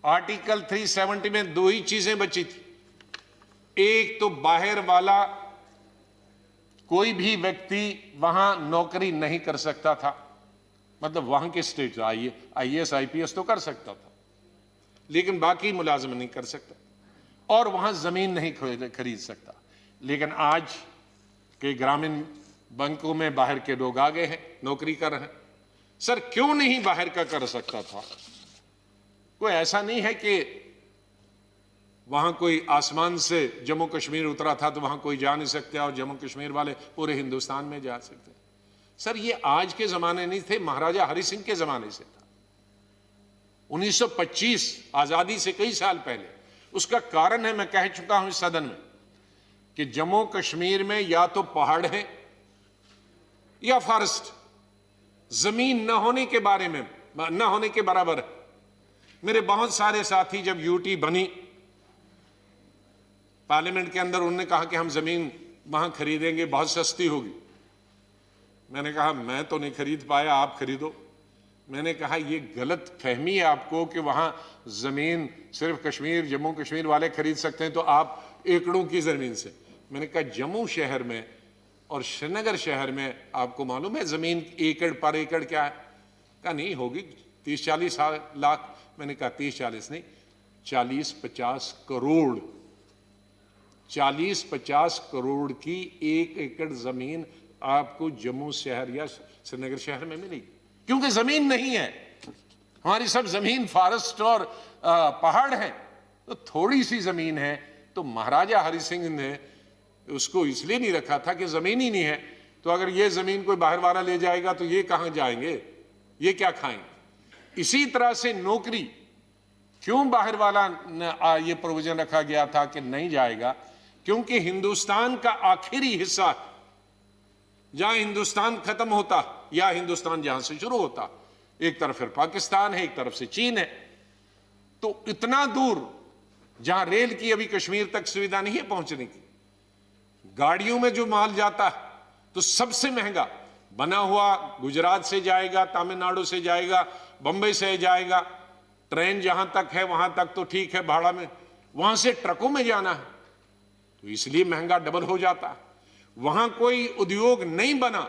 Article 370 میں دو ہی چیزیں بچی تھی. ایک تو باہر والا کوئی بھی ویکتی وہاں نوکری نہیں کر سکتا تھا، مطلب وہاں کے state I A S I P S تو کر سکتا تھا لیکن باقی ملازم نہیں کر سکتا، اور وہاں زمین نہیں خرید سکتا. لیکن آج کے گرامین بینکوں میں باہر کے لوگ آ گئے ہیں، نوکری کر رہے ہیں. سر کیوں نہیں باہر کا کر سکتا تھا؟ کوئی ایسا نہیں ہے کہ وہاں کوئی آسمان سے جموں کشمیر اترا تھا تو وہاں کوئی جا نہیں سکتے اور جموں کشمیر والے پورے ہندوستان میں جا سکتے. سر یہ آج کے زمانے نہیں تھے، مہاراجا ہری سنگھ کے زمانے سے تھا. 1925 آزادی سے کئی سال پہلے. اس کا کارن ہے، میں کہہ چکا ہوں اس صدن میں، کہ جموں کشمیر میں یا تو پہاڑ ہیں یا فارسٹ، زمین نہ ہونے کے بارے میں نہ ہونے کے برابر ہے. میرے بہت سارے ساتھی جب یوٹی بنی پارلیمنٹ کے اندر، انہوں نے کہا کہ ہم زمین وہاں خریدیں گے، بہت سستی ہوگی. میں نے کہا میں تو نہیں خرید پایا، آپ خریدو. میں نے کہا یہ غلط فہمی ہے آپ کو کہ وہاں زمین صرف کشمیر جموں کشمیر والے خرید سکتے ہیں تو آپ ایکڑوں کی زمین سے. میں نے کہا جموں شہر میں اور شری نگر شہر میں آپ کو معلوم ہے زمین ایکڑ پر ایکڑ کیا ہے؟ کہا نہیں ہوگی 30-40 لاکھ. میں نے کہا 30-40 نہیں، 40-50 کروڑ. 40-50 کروڑ کی ایک ایکڑ زمین آپ کو جموں شہر یا سری نگر شہر میں ملے گی، کیونکہ زمین نہیں ہے. ہماری سب زمین فارسٹ اور پہاڑ ہیں، تو تھوڑی سی زمین ہے. تو مہاراجا ہری سنگھ نے اس کو اس لیے نہیں رکھا تھا کہ زمین ہی نہیں ہے، تو اگر یہ زمین کوئی باہر والا لے جائے گا تو یہ کہاں جائیں گے، یہ کیا کھائیں گے. اسی طرح سے نوکری کیوں باہر والا یہ پروویژن رکھا گیا تھا کہ نہیں جائے گا؟ کیونکہ ہندوستان کا آخری حصہ جہاں ہندوستان ختم ہوتا یا ہندوستان جہاں سے شروع ہوتا، ایک طرف پھر پاکستان ہے، ایک طرف سے چین ہے. تو اتنا دور جہاں ریل کی ابھی کشمیر تک سویدھا نہیں ہے پہنچنے کی، گاڑیوں میں جو مال جاتا ہے تو سب سے مہنگا بنا ہوا گجرات سے جائے گا، تامل ناڈو سے جائے گا، بمبئی سے جائے گا. ٹرین جہاں تک ہے وہاں تک تو ٹھیک ہے بھاڑا میں، وہاں سے ٹرکوں میں جانا ہے تو اس لیے مہنگا ڈبل ہو جاتا ہے. وہاں کوئی ادیوگ نہیں بنا،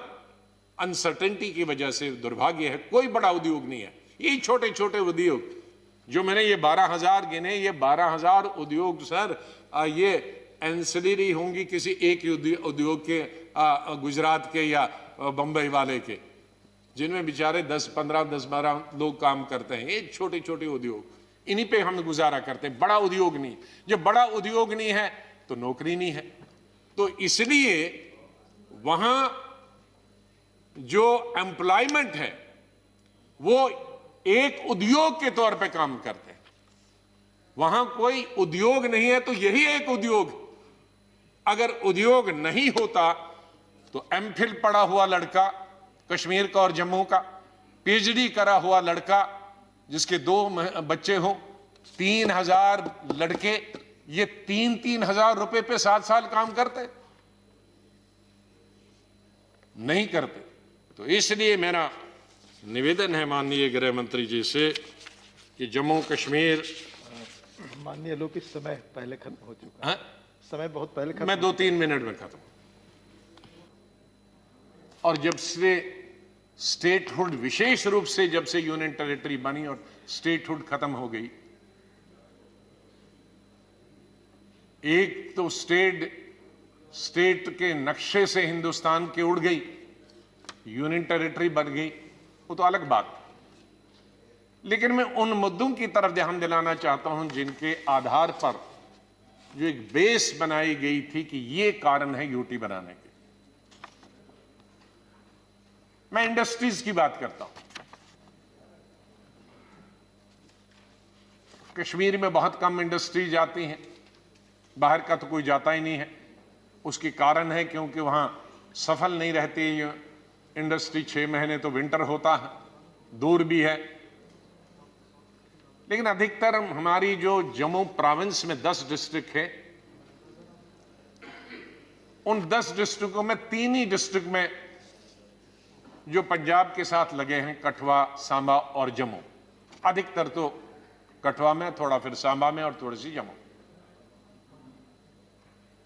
انسرٹنٹی کی وجہ سے. دربھاگیہ ہے کوئی بڑا ادیوگ نہیں ہے. یہ چھوٹے چھوٹے ادیوگ جو میں نے یہ 12,000 گنے، یہ 12,000 ادیوگ سر یہ اینسلری ہوں گی کسی ایک ادیوگ کے، گجرات کے یا بمبئی والے کے، جن میں بیچارے 10-15 لوگ کام کرتے ہیں. یہ چھوٹے چھوٹے ادیوگ، انہی پہ ہم گزارا کرتے ہیں. بڑا ادیوگ نہیں. جب بڑا ادیوگ نہیں ہے تو نوکری نہیں ہے. تو اس لیے وہاں جو امپلائمنٹ ہے وہ ایک ادیوگ کے طور پہ کام کرتے ہیں. وہاں کوئی ادیوگ نہیں ہے تو یہی ایک ادیوگ. اگر ادیوگ نہیں ہوتا تو ایم فل پڑھا ہوا لڑکا کشمیر کا اور جموں کا، پی ایچ ڈی کرا ہوا لڑکا جس کے 2 بچے ہوں، 3,000 لڑکے یہ 3,000 روپے پہ 7 سال کام کرتے نہیں کرتے. تو اس لیے میرا نویدن ہے ماننیے گृह منتری جی سے کہ جموں کشمیر. ماننیے لوگ اس سمے پہلے ختم ہو چکا ہے، سمے بہت پہلے ختم. میں 2-3 منٹ میں ختم. اور جب سے اسٹیٹ ہوڈ وشیش روپ سے جب سے یونین ٹیریٹری بنی اور اسٹیٹ ہوڈ ختم ہو گئی، ایک تو اسٹیٹ کے نقشے سے ہندوستان کے اڑ گئی، یونین ٹیریٹری بن گئی، وہ تو الگ بات. لیکن میں ان مدوں کی طرف دھیان دلانا چاہتا ہوں جن کے آدھار پر جو ایک بیس بنائی گئی تھی کہ یہ کارن ہے یوٹی بنانے کے. میں انڈسٹریز کی بات کرتا ہوں. کشمیر میں بہت کم انڈسٹریز جاتی ہیں، باہر کا تو کوئی جاتا ہی نہیں ہے. اس کی کارن ہے کیونکہ وہاں سفل نہیں رہتی انڈسٹری. 6 مہینے تو ونٹر ہوتا ہے، دور بھی ہے. لیکن ادھکتر ہماری جو جموں پراونس میں 10 ڈسٹرکٹ ہے، ان 10 ڈسٹرکٹوں میں 3 ہی ڈسٹرکٹ میں جو پنجاب کے ساتھ لگے ہیں، کٹھوا، سانبا اور جموں. ادھکتر تو कठवा में, थोड़ा फिर सांबा में और थोड़ी सी जम्मू।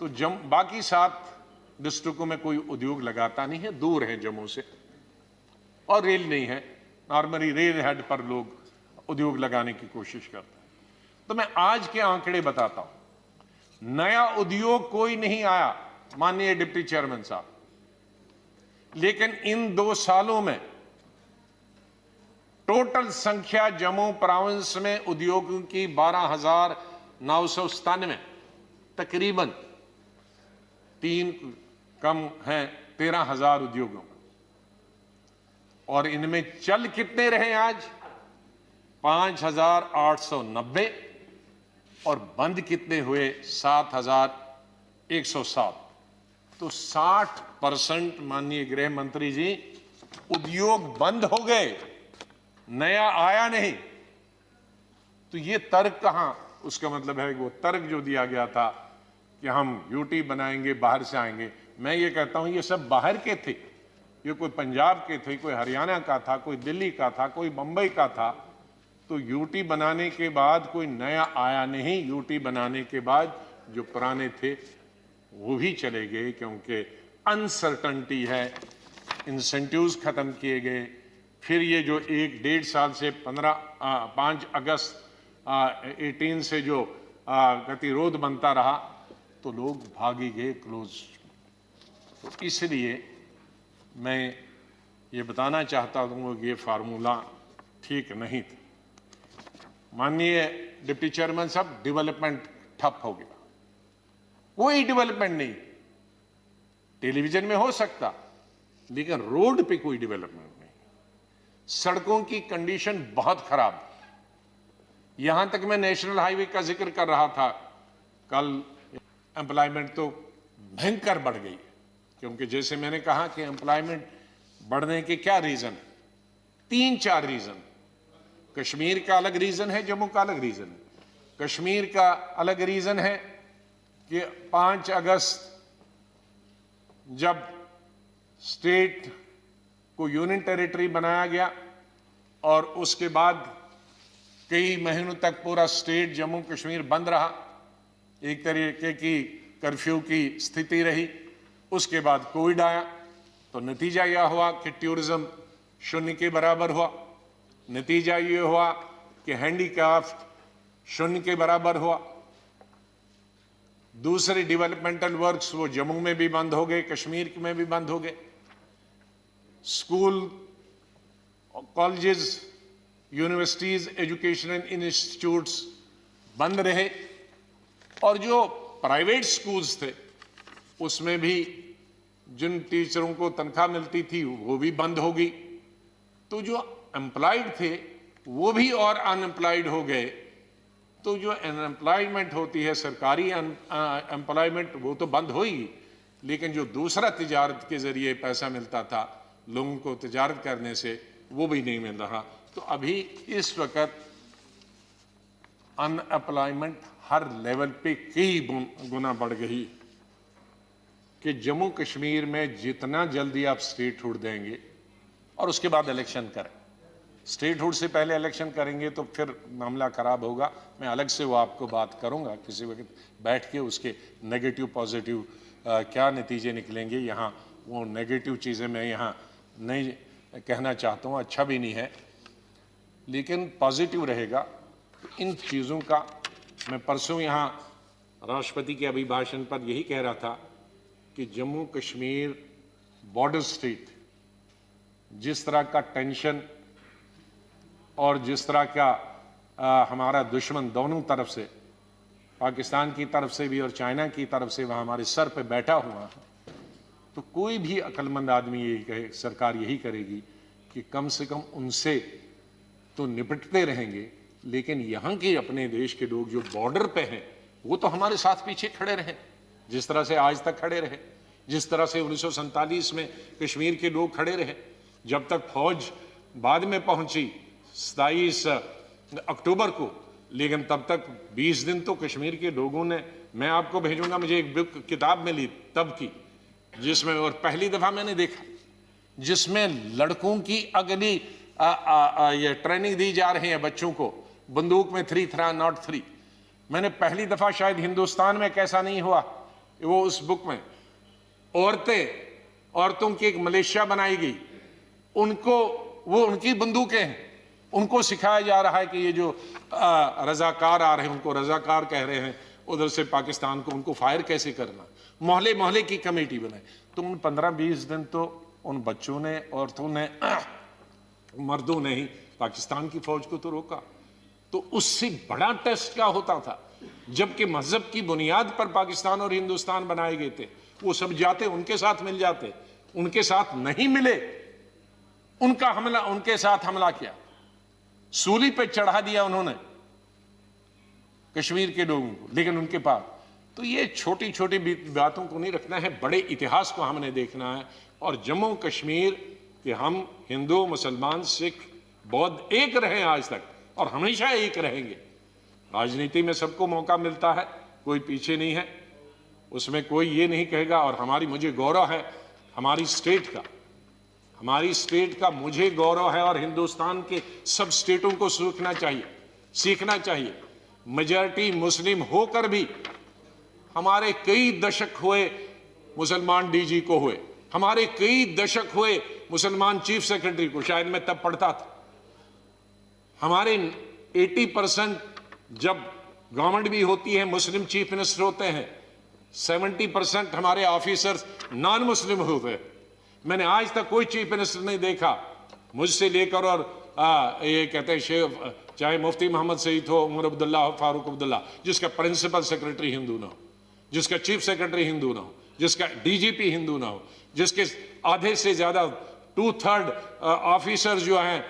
तो बाकी 7 डिस्ट्रिक्टों में कोई उद्योग लगाता नहीं है, दूर है जम्मू से, और रेल नहीं है। नॉर्मली रेल हेड पर लोग उद्योग लगाने की कोशिश करते हैं। तो मैं आज के आंकड़े बताता हूं। नया उद्योग कोई नहीं आया माननीय डिप्टी चेयरमैन साहब, लेकिन इन 2 सालों में टोटल संख्या जम्मू प्रोविंस में उद्योगों की 12,997, तकरीबन 3 कम हैं 13,000 उद्योगों, और इनमें चल कितने रहे आज? 5,890, और बंद कितने हुए? 7,107। तो 60% माननीय गृह मंत्री जी उद्योग बंद हो गए, नया आया नहीं। तो ये तर्क कहां? उसका मतलब है वो तर्क जो दिया गया था कि हम यूटी बनाएंगे, बाहर से आएंगे, मैं ये कहता हूं ये सब बाहर के थे। ये कोई पंजाब के थे, कोई हरियाणा का था, कोई दिल्ली का था, कोई बंबई का था। तो यूटी बनाने के बाद कोई नया आया नहीं। यूटी बनाने के बाद जो पुराने थे वो भी चले गए, क्योंकि अनसर्टनिटी है, इंसेंटिव्स खत्म किए गए। फिर ये जो 1-1.5 साल से 5 अगस्त 18 से जो गतिरोध बनता रहा, तो लोग भागी गए क्लोज। तो इसलिए मैं ये बताना चाहता हूं कि ये फार्मूला ठीक नहीं था। माननीय डिप्टी चेयरमैन साहब, डेवलपमेंट ठप हो गया, कोई डेवलपमेंट नहीं। टेलीविजन में हो सकता, लेकिन रोड पे कोई डेवलपमेंट नहीं। सड़कों की कंडीशन बहुत खराब। यहां तक मैं नेशनल हाईवे का जिक्र कर रहा था कल, एम्प्लॉयमेंट तो भयंकर बढ़ गई, क्योंकि जैसे मैंने कहा कि एम्प्लॉयमेंट बढ़ने के क्या रीजन है? 3-4 रीजन। कश्मीर का अलग रीजन है, जम्मू का अलग रीजन है। कश्मीर का अलग रीजन है कि 5 अगस्त जब स्टेट को यूनियन टेरिटरी बनाया गया, और उसके बाद कई महीनों तक पूरा स्टेट जम्मू कश्मीर बंद रहा, एक तरीके की कर्फ्यू की स्थिति रही। उसके बाद कोविड आया, तो नतीजा यह हुआ कि टूरिज्म 0 के बराबर हुआ। नतीजा ये हुआ कि हैंडीक्राफ्ट 0 के बराबर हुआ। दूसरे डेवलपमेंटल वर्क्स वो जम्मू में भी बंद हो गए, कश्मीर में भी बंद हो गए। School, colleges, universities, educational institutes बंद रहे, और जो प्राइवेट स्कूल्स थे उसमें भी जिन टीचरों को तनख्वाह मिलती थी वो भी बंद हो गई। तो जो एम्प्लॉयड थे वो भी और अनएम्प्लॉयड हो गए। तो जो अनएम्प्लॉयमेंट होती है, सरकारी एम्प्लॉयमेंट, वो तो बंद हुई, लेकिन जो दूसरा तिजारत के जरिए पैसा मिलता था लोगों को तिजारत करने से, वो भी नहीं मिल रहा। तो अभी इस वक्त अनएम्प्लॉयमेंट हर लेवल पे कई गुना बढ़ गई कि जम्मू कश्मीर में जितना जल्दी आप स्टेटहुड देंगे और उसके बाद इलेक्शन करें, स्टेटहुड से पहले इलेक्शन करेंगे तो फिर मामला खराब होगा। मैं अलग से वो आपको बात करूंगा किसी वक्त बैठ के, उसके नेगेटिव पॉजिटिव क्या नतीजे निकलेंगे। यहाँ वो नेगेटिव चीज़ें मैं यहाँ नहीं कहना चाहता हूँ, अच्छा भी नहीं है, लेकिन पॉजिटिव रहेगा। इन चीज़ों का मैं परसों यहाँ राष्ट्रपति के अभिभाषण पर यही कह रहा था कि जम्मू कश्मीर बॉर्डर स्टेट, जिस तरह का टेंशन और जिस तरह का हमारा दुश्मन दोनों तरफ से, पाकिस्तान की तरफ से भी और चाइना की तरफ से, वहाँ हमारे सर पे बैठा हुआ है, तो कोई भी अक्लमंद आदमी यही कहे, सरकार यही करेगी कि कम से कम उनसे तो निपटते रहेंगे, लेकिन यहाँ के अपने देश के लोग जो बॉर्डर पे हैं वो तो हमारे साथ पीछे खड़े रहे, जिस तरह से आज तक खड़े रहे, जिस तरह से 1947 में कश्मीर के लोग खड़े रहे। जब तक फौज बाद में पहुंची 27 अक्टूबर को, लेकिन तब तक 20 दिन तो कश्मीर के लोगों ने, मैं आपको भेजूंगा, मुझे एक बुक किताब मिली तब की, जिसमें, और पहली दफा मैंने देखा, जिसमें लड़कों की अगली ये ट्रेनिंग दी जा रही है बच्चों को बंदूक में 3 था, नॉट 3। मैंने पहली दफा शायद हिंदुस्तान में कैसा नहीं हुआ, वो उस बुक में औरतों की एक मलेशिया बनाई गई, उनको वो उनकी बंदूकें हैं, उनको सिखाया जा रहा है कि ये जो रजाकार आ रहे हैं उनको रजाकार कह रहे हैं उधर से पाकिस्तान को, उनको फायर कैसे करना। मोहल्ले मोहल्ले की कमेटी बनाई। तो उन 15-20 दिन तो उन बच्चों ने, औरतों ने, मर्दों ने ही पाकिस्तान की फौज को तो रोका। तो उससे बड़ा टेस्ट क्या होता था, जबकि मजहब की बुनियाद पर पाकिस्तान और हिंदुस्तान बनाए गए थे। वो सब जाते, उनके साथ मिल जाते, उनके साथ नहीं मिले, उनके साथ हमला किया, सूली पे चढ़ा दिया उन्होंने कश्मीर के लोगों को। लेकिन उनके पास तो ये छोटी छोटी बातों को नहीं रखना है, बड़े इतिहास को हमने देखना है। और जम्मू कश्मीर के हम हिंदू, मुसलमान, सिख, बौद्ध एक रहे आज तक और हमेशा एक रहेंगे। राजनीति में सबको मौका मिलता है, कोई पीछे नहीं है, उसमें कोई ये नहीं कहेगा। और मुझे गौरव है हमारी स्टेट का मुझे गौरव है, और हिंदुस्तान के सब स्टेटों को सीखना चाहिए। मेजॉरिटी मुस्लिम होकर भी हमारे कई दशक हुए मुसलमान डीजी को हुए, हमारे कई दशक हुए मुसलमान चीफ सेक्रेटरी को, शायद मैं तब पढ़ता था। हमारे 80% जब गवर्नमेंट भी होती है मुस्लिम चीफ मिनिस्टर होते हैं, 70% हमारे ऑफिसर्स नॉन मुस्लिम होते हैं। मैंने आज तक कोई चीफ मिनिस्टर नहीं देखा मुझसे लेकर और ये कहते हैं शेख, चाहे मुफ्ती मोहम्मद सईद हो, उमर अब्दुल्ला हो, फारूक अब्दुल्ला, जिसका प्रिंसिपल सेक्रेटरी हिंदू ना हो, जिसका चीफ सेक्रेटरी हिंदू ना हो, जिसका डीजीपी हिंदू ना हो, जिसके आधे से ज्यादा 2/3 ऑफिसर जो हैं,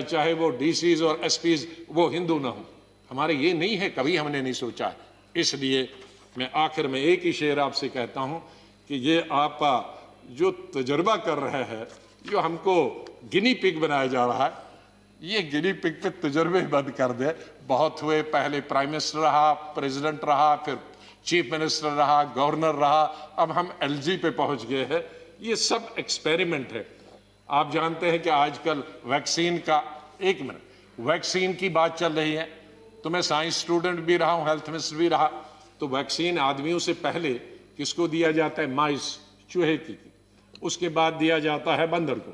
चाहे वो डीसीज और एसपीज, वो हिंदू ना हो। हमारे ये नहीं है, कभी हमने नहीं सोचा। इसलिए मैं आखिर में एक ही शेर आपसे कहता हूं कि ये आप जो तजर्बा कर रहे हैं, जो हमको गिनी पिग बनाया जा रहा है, ये गिनी पिग पे तजर्बे बंद कर दे। बहुत हुए, पहले प्राइम मिनिस्टर रहा, प्रेसिडेंट रहा, फिर चीफ मिनिस्टर रहा, गवर्नर रहा, अब हम एलजी पे पहुंच गए हैं। ये सब एक्सपेरिमेंट है। आप जानते हैं कि आजकल वैक्सीन का, एक मिनट, वैक्सीन की बात चल रही है, तो मैं साइंस स्टूडेंट भी रहा हूं, हेल्थ मिनिस्टर भी रहा। तो वैक्सीन आदमियों से पहले किसको दिया जाता है? माइस, चूहे की, उसके बाद दिया जाता है बंदर को,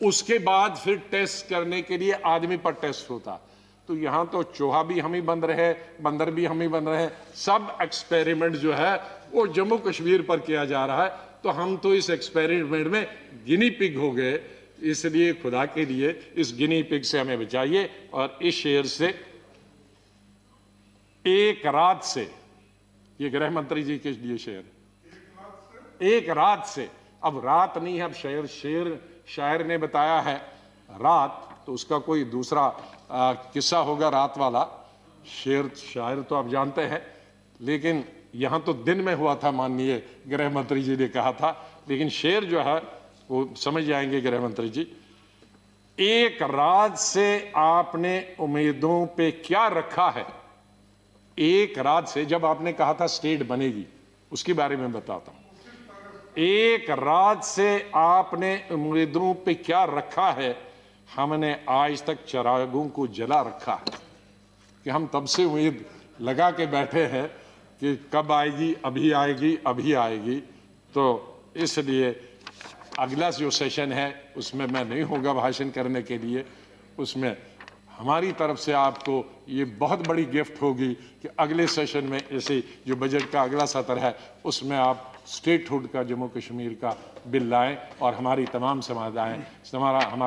उसके बाद फिर टेस्ट करने के लिए आदमी पर टेस्ट होता। तो यहां तो चूहा भी हम ही बन रहे, बंदर भी हम ही बन रहे, सब एक्सपेरिमेंट जो है वो जम्मू कश्मीर पर किया जा रहा है। तो हम तो इस एक्सपेरिमेंट में गिनी पिग हो गए। इसलिए खुदा के लिए इस गिनी पिग से हमें बचाइए। और इस शेर से, एक रात से, ये गृह मंत्री जी के लिए शेर, एक रात से, अब रात नहीं है, अब शायर ने बताया है रात, तो उसका कोई दूसरा किस्सा होगा रात वाला। शायर तो आप जानते हैं, लेकिन यहां तो दिन में हुआ था, माननीय गृह मंत्री जी ने कहा था। लेकिन शेर जो है वो समझ जाएंगे गृह मंत्री जी। एक रात से आपने उम्मीदों पे क्या रखा है? एक रात से, जब आपने कहा था स्टेट बनेगी, उसके बारे में बताता हूं। एक रात से आपने उम्मीदों पे क्या रखा है? हमने आज तक चिरागों को जला रखा है। कि हम तब से उम्मीद लगा के बैठे हैं कि कब आएगी, अभी आएगी, अभी आएगी। तो इसलिए अगला जो सेशन है उसमें मैं नहीं होगा भाषण करने के लिए। उसमें हमारी तरफ से आपको ये बहुत बड़ी गिफ्ट होगी कि अगले सेशन में ऐसे जो बजट का अगला सत्र है उसमें आप स्टेटहुड का, जम्मू कश्मीर का बिल लाएं और हमारी तमाम समाधाएं, हमारा